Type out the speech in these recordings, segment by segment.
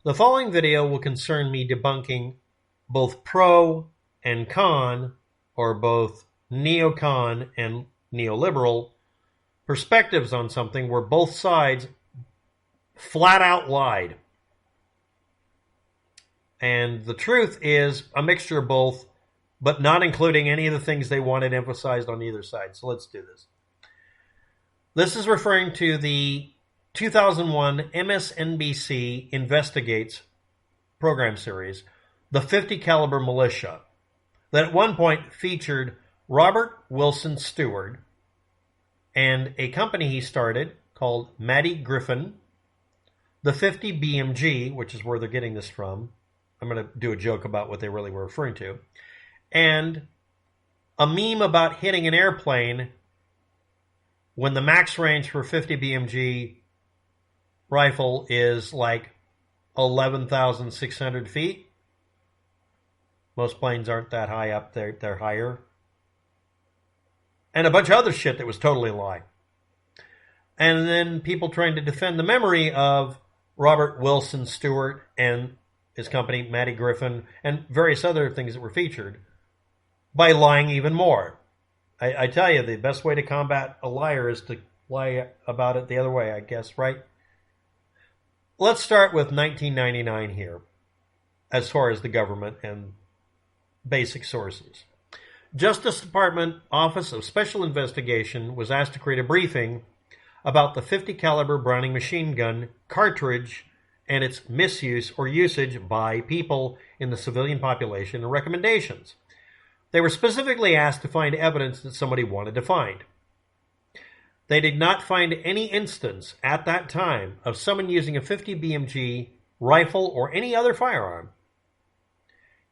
The following video will concern me debunking both pro and con, or both neocon and neoliberal, perspectives on something where both sides flat out lied. And the truth is a mixture of both, but not including any of the things they wanted emphasized on either side. So let's do this. This is referring to the 2001 MSNBC Investigates program series, the 50 caliber militia, that at one point featured Robert Wilson Stewart and a company he started called MAADI-griffin, the 50 BMG, which is where they're getting this from. I'm going to do a joke about what they really were referring to, and a meme about hitting an airplane when the max range for 50 BMG rifle is like 11,600 feet. Most planes aren't that high up, they're higher. And a bunch of other shit that was totally a lie. And then people trying to defend the memory of Robert Wilson Stewart and his company, MAADI-griffin, and various other things that were featured by lying even more. I tell you, the best way to combat a liar is to lie about it the other way, I guess, right? Let's start with 1999 here, as far as the government and basic sources. Justice Department Office of Special Investigation was asked to create a briefing about the 50 caliber Browning machine gun cartridge and its misuse or usage by people in the civilian population and recommendations. They were specifically asked to find evidence that somebody wanted to find. They did not find any instance at that time of someone using a 50 BMG rifle or any other firearm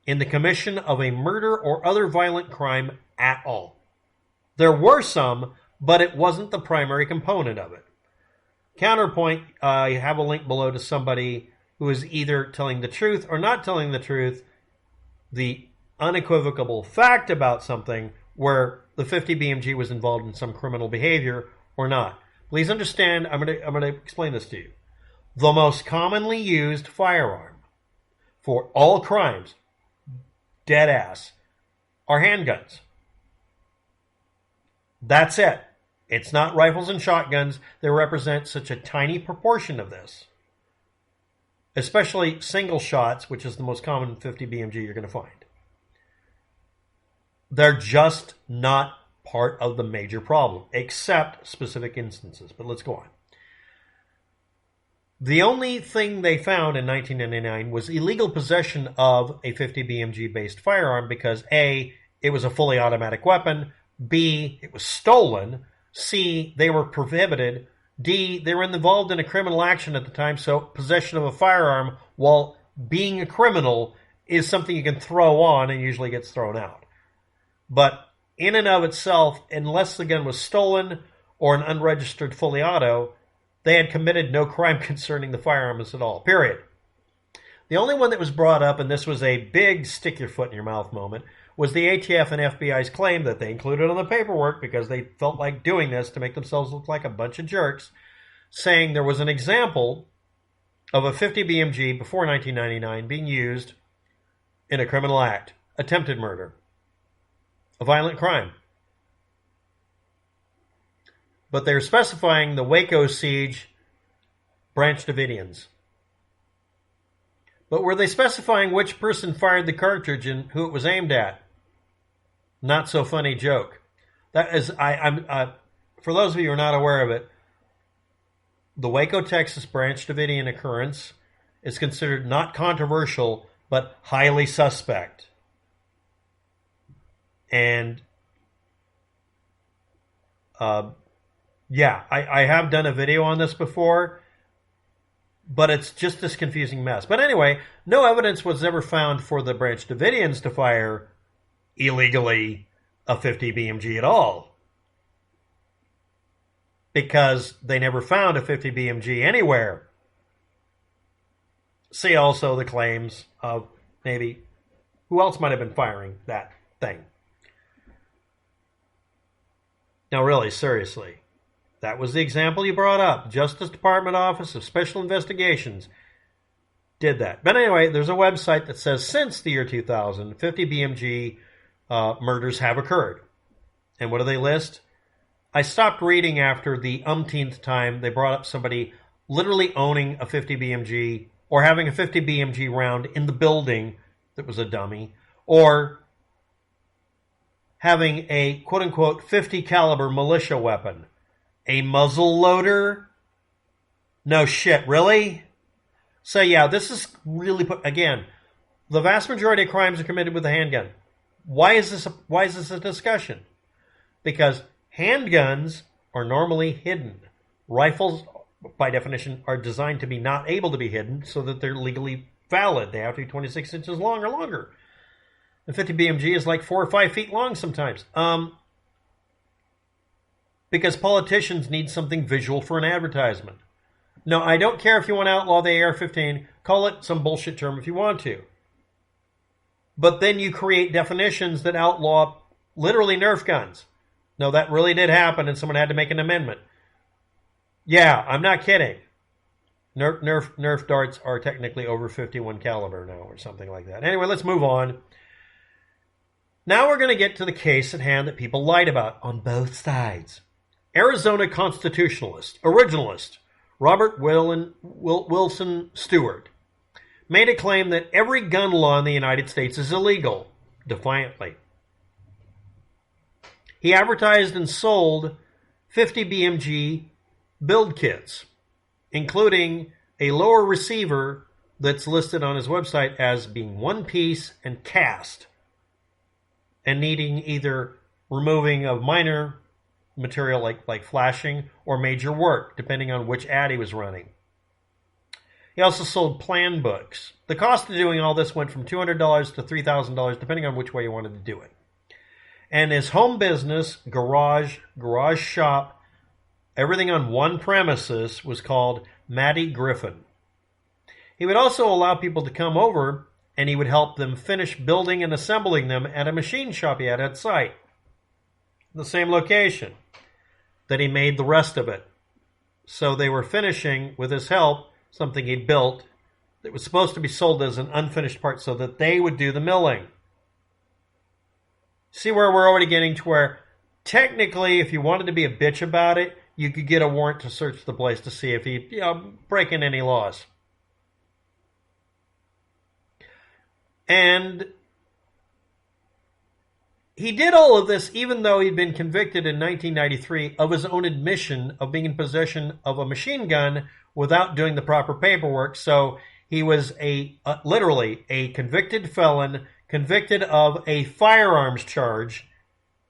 in the commission of a murder or other violent crime at all. There were some, but it wasn't the primary component of it. Counterpoint, I have a link below to somebody who is either telling the truth or not telling the truth, the unequivocal fact about something where the 50 BMG was involved in some criminal behavior or not. Please understand, I'm going to explain this to you. The most commonly used firearm for all crimes, dead ass, are handguns. That's it. It's not rifles and shotguns. They represent such a tiny proportion of this. Especially single shots, which is the most common 50 BMG you're going to find. They're just not part of the major problem, except specific instances. But let's go on. The only thing they found in 1999 was illegal possession of a 50 BMG based firearm because A, it was a fully automatic weapon, B, it was stolen, C, they were prohibited, D, they were involved in a criminal action at the time, so possession of a firearm while being a criminal is something you can throw on and usually gets thrown out. But in and of itself, unless the gun was stolen or an unregistered fully auto, they had committed no crime concerning the firearms at all, period. The only one that was brought up, and this was a big stick your foot in your mouth moment, was the ATF and FBI's claim that they included on the paperwork because they felt like doing this to make themselves look like a bunch of jerks, saying there was an example of a 50 BMG before 1999 being used in a criminal act, attempted murder, a violent crime. But they're specifying the Waco siege Branch Davidians. But were they specifying which person fired the cartridge and who it was aimed at? Not so funny joke. That is, for those of you who are not aware of it, the Waco, Texas Branch Davidian occurrence is considered not controversial, but highly suspect. And I have done a video on this before, but it's just this confusing mess. But anyway, no evidence was ever found for the Branch Davidians to fire illegally a 50 BMG at all, because they never found a 50 BMG anywhere. See also the claims of maybe who else might have been firing that thing. Now really, seriously, that was the example you brought up. Justice Department Office of Special Investigations. did that. But anyway, there's a website that says since the year 2000, 50 BMG murders have occurred. And what do they list? I stopped reading after the umpteenth time they brought up somebody literally owning a 50 BMG or having a 50 BMG round in the building that was a dummy, or having a quote-unquote 50 caliber militia weapon. A muzzle loader? No shit, really? So yeah, this is really, again, the vast majority of crimes are committed with a handgun. Why is this a discussion? Because handguns are normally hidden. Rifles, by definition, are designed to be not able to be hidden so that they're legally valid. They have to be 26 inches long or longer. The 50 BMG is like 4 or 5 feet long sometimes. Because politicians need something visual for an advertisement. No, I don't care if you want to outlaw the AR-15. Call it some bullshit term if you want to. But then you create definitions that outlaw literally Nerf guns. No, that really did happen and someone had to make an amendment. Yeah, I'm not kidding. Nerf darts are technically over 51 caliber now or something like that. Anyway, let's move on. Now we're going to get to the case at hand that people lied about on both sides. Arizona constitutionalist, originalist, Robert Wilson Stewart made a claim that every gun law in the United States is illegal, defiantly. He advertised and sold 50 BMG build kits, including a lower receiver that's listed on his website as being one piece and cast, and needing either removing of minor material like flashing or major work, depending on which ad he was running. He also sold plan books. The cost of doing all this went from $200 to $3,000, depending on which way you wanted to do it. And his home business, garage shop, everything on one premises, was called MAADI-griffin. He would also allow people to come over and he would help them finish building and assembling them at a machine shop he had at site. The same location that he made the rest of it. So they were finishing, with his help, something he'd built that was supposed to be sold as an unfinished part so that they would do the milling. See where we're already getting to where technically if you wanted to be a bitch about it, you could get a warrant to search the place to see if he'd breaking any laws. And he did all of this even though he'd been convicted in 1993 of his own admission of being in possession of a machine gun without doing the proper paperwork. So he was literally a convicted felon, convicted of a firearms charge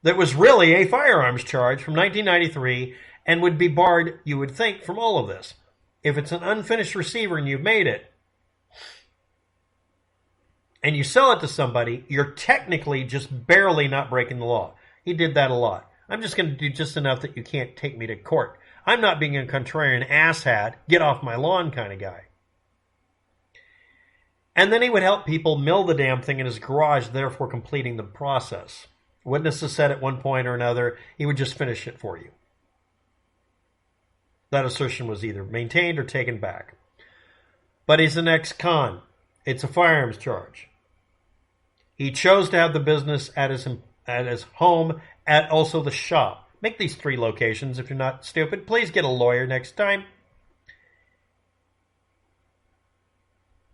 that was really a firearms charge from 1993 and would be barred, you would think, from all of this. If it's an unfinished receiver and you've made it, and you sell it to somebody, you're technically just barely not breaking the law. He did that a lot. I'm just going to do just enough that you can't take me to court. I'm not being a contrarian asshat, get off my lawn kind of guy. And then he would help people mill the damn thing in his garage, therefore completing the process. Witnesses said at one point or another, he would just finish it for you. That assertion was either maintained or taken back. But he's an ex-con. It's a firearms charge. He chose to have the business at his home, at also the shop. Make these 3 locations if you're not stupid. Please get a lawyer next time.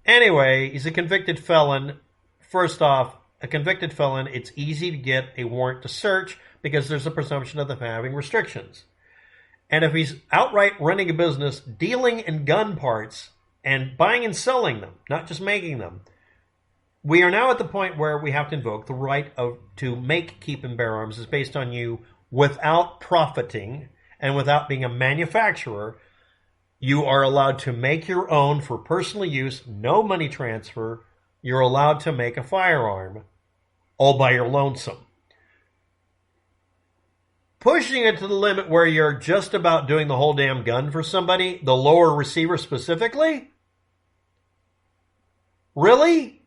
Anyway, he's a convicted felon. First off, a convicted felon, it's easy to get a warrant to search because there's a presumption of them having restrictions. And if he's outright running a business, dealing in gun parts, and buying and selling them, not just making them, we are now at the point where we have to invoke the right to make, keep, and bear arms is based on you without profiting and without being a manufacturer. You are allowed to make your own for personal use, no money transfer. You're allowed to make a firearm all by your lonesome. Pushing it to the limit where you're just about doing the whole damn gun for somebody, the lower receiver specifically? Really?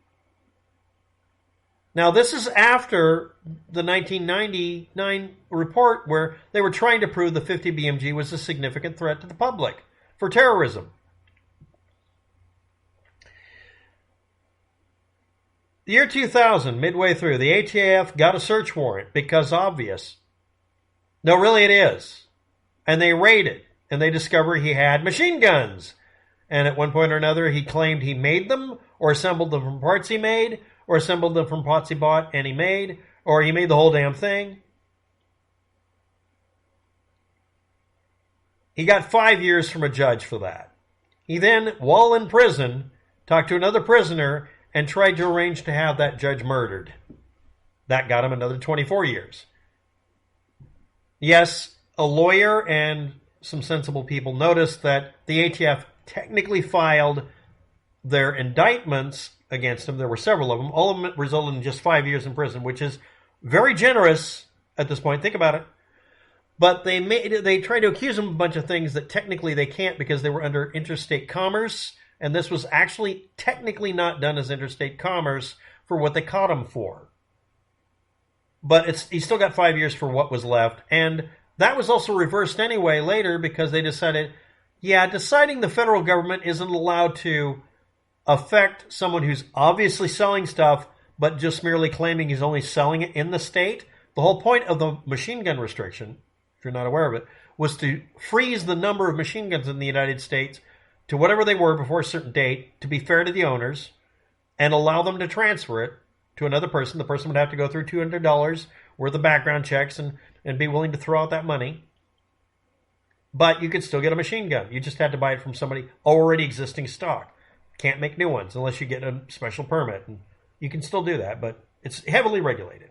Now, this is after the 1999 report where they were trying to prove the 50 BMG was a significant threat to the public for terrorism. The year 2000, midway through, the ATF got a search warrant because obvious. No, really it is. And they raided, and they discover he had machine guns. And at one point or another, he claimed he made them, or assembled them from parts he made, or assembled them from parts he bought and he made, or he made the whole damn thing. He got 5 years from a judge for that. He then, while in prison, talked to another prisoner and tried to arrange to have that judge murdered. That got him another 24 years. Yes, a lawyer and some sensible people noticed that the ATF technically filed their indictments against him. There were several of them. All of them resulted in just 5 years in prison, which is very generous at this point. Think about it. But they tried to accuse him of a bunch of things that technically they can't because they were under interstate commerce. And this was actually technically not done as interstate commerce for what they caught him for. But he still got 5 years for what was left. And that was also reversed anyway later because they decided, deciding the federal government isn't allowed to affect someone who's obviously selling stuff, but just merely claiming he's only selling it in the state. The whole point of the machine gun restriction, if you're not aware of it, was to freeze the number of machine guns in the United States to whatever they were before a certain date, to be fair to the owners, and allow them to transfer it to another person. The person would have to go through $200 worth of background checks and be willing to throw out that money. But you could still get a machine gun. You just had to buy it from somebody already existing stock. Can't make new ones unless you get a special permit. And you can still do that, but it's heavily regulated.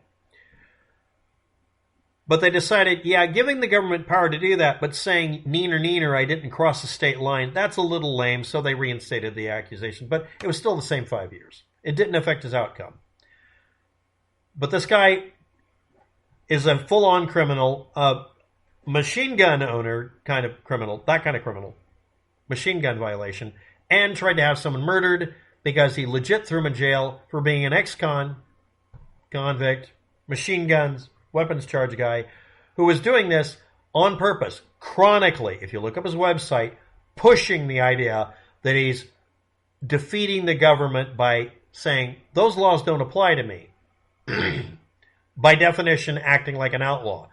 But they decided, giving the government power to do that, but saying, neener, I didn't cross the state line, that's a little lame, so they reinstated the accusation. But it was still the same 5 years. It didn't affect his outcome. But this guy is a full-on criminal, a machine gun owner kind of criminal, that kind of criminal, machine gun violation, and tried to have someone murdered because he legit threw him in jail for being an ex-convict, machine guns, weapons charge guy, who was doing this on purpose, chronically, if you look up his website, pushing the idea that he's defeating the government by saying, those laws don't apply to me. By definition, acting like an outlaw.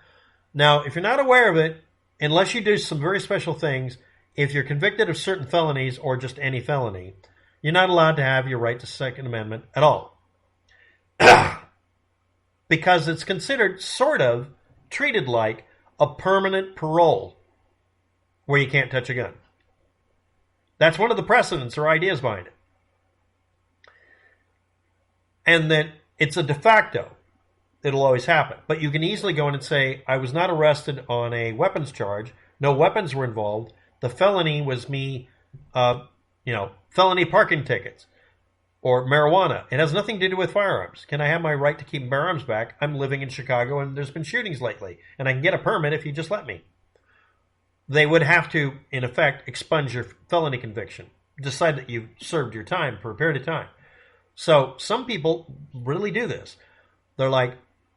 Now, if you're not aware of it, unless you do some very special things, if you're convicted of certain felonies or just any felony, you're not allowed to have your right to Second Amendment at all. Because it's considered treated like a permanent parole where you can't touch a gun. That's one of the precedents or ideas behind it. And that it's a de facto. It'll always happen. But you can easily go in and say, I was not arrested on a weapons charge. No weapons were involved. The felony was me, felony parking tickets. Or marijuana. It has nothing to do with firearms. Can I have my right to keep firearms back? I'm living in Chicago and there's been shootings lately. And I can get a permit if you just let me. They would have to, in effect, expunge your felony conviction. Decide that you've served your time for a period of time. So some people really do this. They're like,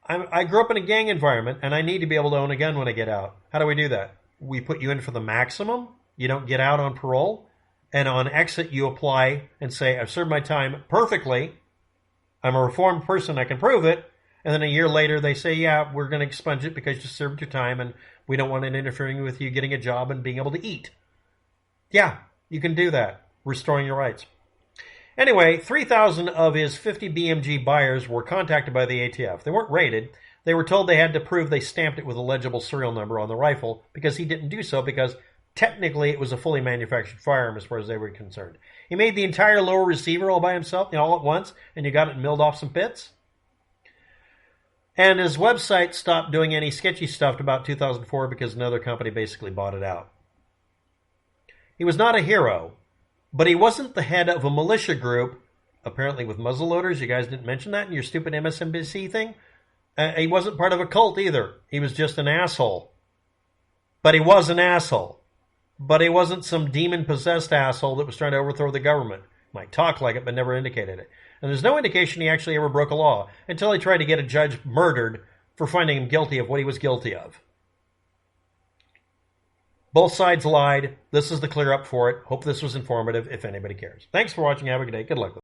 I grew up in a gang environment and I need to be able to own a gun when I get out. How do we do that? We put you in for the maximum. You don't get out on parole. And on exit, you apply and say, I've served my time perfectly. I'm a reformed person. I can prove it. And then a year later, they say, we're going to expunge it because you served your time and we don't want it interfering with you getting a job and being able to eat. Yeah, you can do that, restoring your rights. Anyway, 3,000 of his 50 BMG buyers were contacted by the ATF. They weren't raided. They were told they had to prove they stamped it with a legible serial number on the rifle because he didn't do so because technically, it was a fully manufactured firearm as far as they were concerned. He made the entire lower receiver all by himself, all at once, and you got it milled off some pits. And his website stopped doing any sketchy stuff about 2004 because another company basically bought it out. He was not a hero, but he wasn't the head of a militia group, apparently with muzzleloaders. You guys didn't mention that in your stupid MSNBC thing. He wasn't part of a cult either. He was just an asshole. But he was an asshole. But he wasn't some demon-possessed asshole that was trying to overthrow the government. Might talk like it, but never indicated it. And there's no indication he actually ever broke a law until he tried to get a judge murdered for finding him guilty of what he was guilty of. Both sides lied. This is the clear up for it. Hope this was informative if anybody cares. Thanks for watching. Have a good day. Good luck with it.